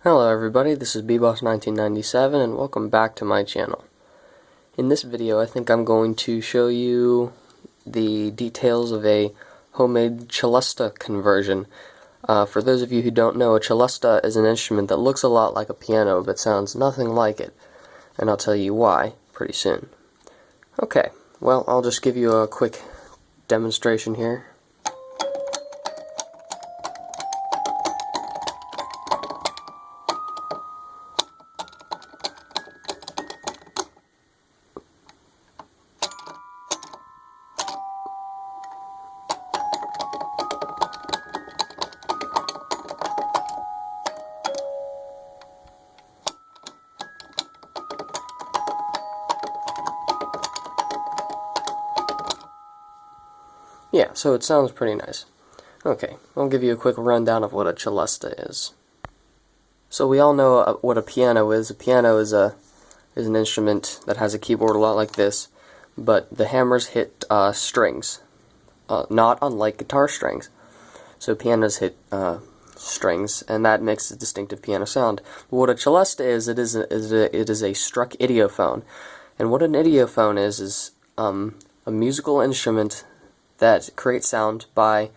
Hello everybody, this is BBoss1997 and welcome back to my channel. In this video I think I'm going to show you the details of a homemade Celesta conversion. For those of you who don't know, a Celesta is an instrument that looks a lot like a piano but sounds nothing like it, and I'll tell you why pretty soon. Okay, well I'll just give you a quick demonstration here. Yeah, so it sounds pretty nice. Okay, I'll give you a quick rundown of what a Celesta is. So we all know what a piano is. A piano is an instrument that has a keyboard a lot like this, but the hammers hit strings, not unlike guitar strings. So pianos hit strings, and that makes a distinctive piano sound. But what a Celesta is, it is a struck idiophone. And what an idiophone is a musical instrument that creates sound by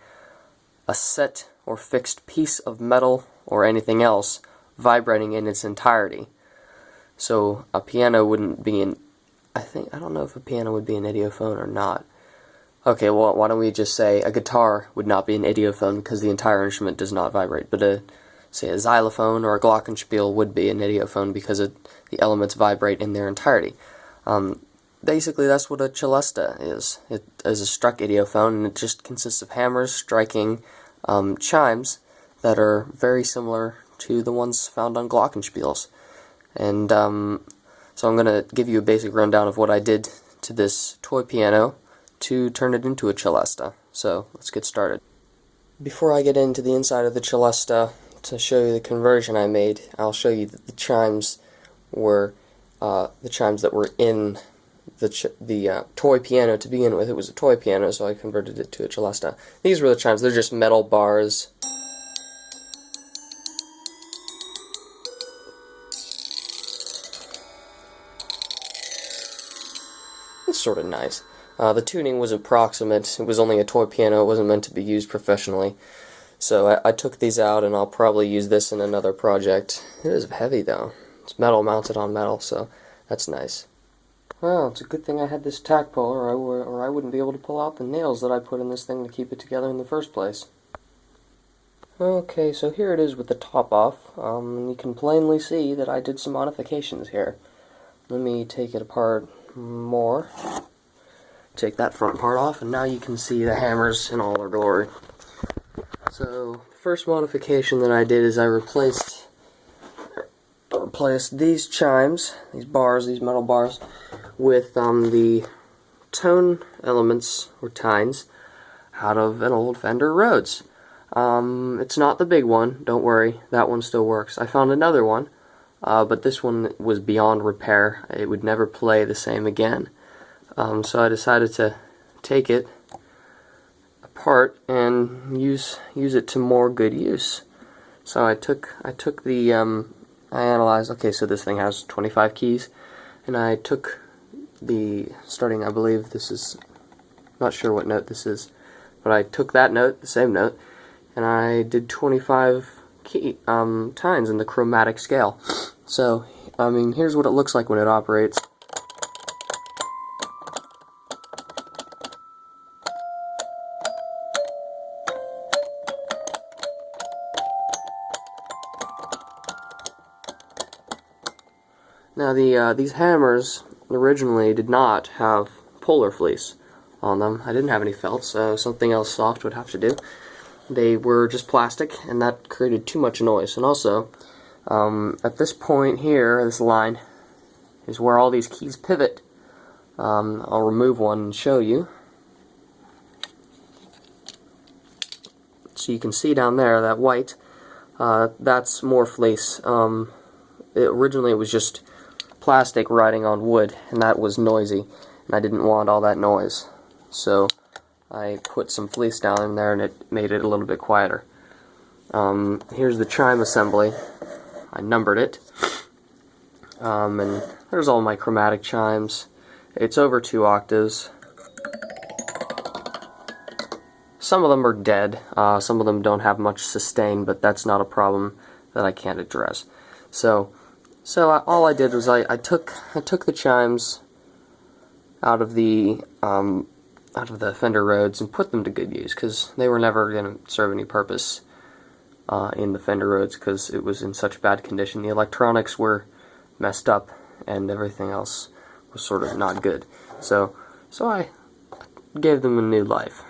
a set or fixed piece of metal or anything else vibrating in its entirety. So a piano wouldn't be I don't know if a piano would be an idiophone or not. Okay, well, why don't we just say a guitar would not be an idiophone because the entire instrument does not vibrate, but say a xylophone or a glockenspiel would be an idiophone because the elements vibrate in their entirety. Basically, that's what a Celesta is. It is a struck idiophone, and it just consists of hammers striking chimes that are very similar to the ones found on glockenspiels. And so I'm going to give you a basic rundown of what I did to this toy piano to turn it into a Celesta. So let's get started. Before I get into the inside of the Celesta to show you the conversion I made, I'll show you that the chimes were the chimes that were in the toy piano to begin with. It was a toy piano, so I converted it to a Celesta. These were the chimes. They're just metal bars. It's sort of nice. The tuning was approximate. It was only a toy piano. It wasn't meant to be used professionally. So I took these out, and I'll probably use this in another project. It is heavy, though. It's metal mounted on metal, so that's nice. Well, it's a good thing I had this tack puller, or I wouldn't be able to pull out the nails that I put in this thing to keep it together in the first place. Okay, so here it is with the top off. You can plainly see that I did some modifications here. Let me take it apart more. Take that front part off, and now you can see the hammers in all their glory. So, the first modification that I did is I replaced these chimes, these bars, these metal bars, with the tone elements, or tines, out of an old Fender Rhodes. It's not the big one, don't worry, that one still works. I found another one, but this one was beyond repair. It would never play the same again. So I decided to take it apart and use it to more good use. So I took the I analyzed, okay, so this thing has 25 keys, and I took the starting, I believe this is, not sure what note this is, but I took that note, the same note, and I did 25 key tines in the chromatic scale. So, I mean, here's what it looks like when it operates. Now these hammers originally did not have polar fleece on them. I didn't have any felt, so something else soft would have to do. They were just plastic, and that created too much noise. And also, at this point here, this line, is where all these keys pivot. I'll remove one and show you. So you can see down there, that white, that's more fleece. Originally it was just plastic riding on wood, and that was noisy, and I didn't want all that noise. So I put some fleece down in there, and it made it a little bit quieter. Here's the chime assembly. I numbered it. And there's all my chromatic chimes. It's over 2 octaves. Some of them are dead. Some of them don't have much sustain, but that's not a problem that I can't address. So all I did was I took the chimes out of the Fender Rhodes and put them to good use, because they were never going to serve any purpose in the Fender Rhodes, because it was in such bad condition. The electronics were messed up and everything else was sort of not good. So I gave them a new life.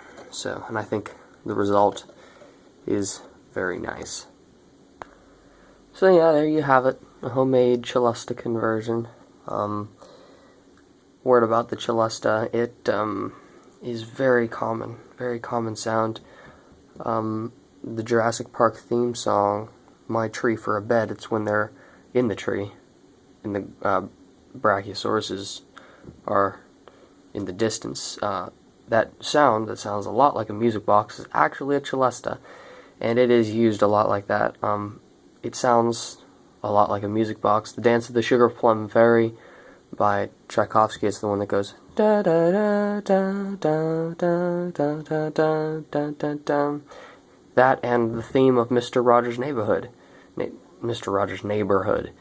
And I think the result is very nice. So yeah, there you have it, a homemade Celesta conversion. Word about the Celesta, it is very common sound. The Jurassic Park theme song, My Tree for a Bed, it's when they're in the tree, and the brachiosauruses are in the distance. That sound that sounds a lot like a music box is actually a Celesta, and it is used a lot like that. It sounds a lot like a music box. The Dance of the Sugar Plum Fairy by Tchaikovsky is the one that goes da da da da da da da da da da da da. That and the theme of Mr. Rogers' Neighborhood. Mr. Rogers' Neighborhood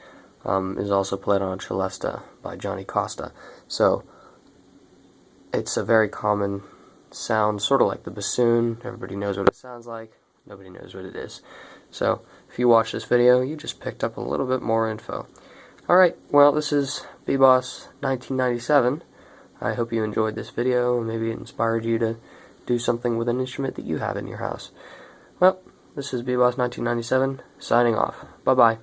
is also played on a Celesta by Johnny Costa. So it's a very common sound, sort of like the bassoon. Everybody knows what it sounds like. Nobody knows what it is. So if you watch this video, you just picked up a little bit more info. Alright, well, this is B-Boss 1997. I hope you enjoyed this video and maybe it inspired you to do something with an instrument that you have in your house. Well, this is B-Boss 1997, signing off. Bye-bye.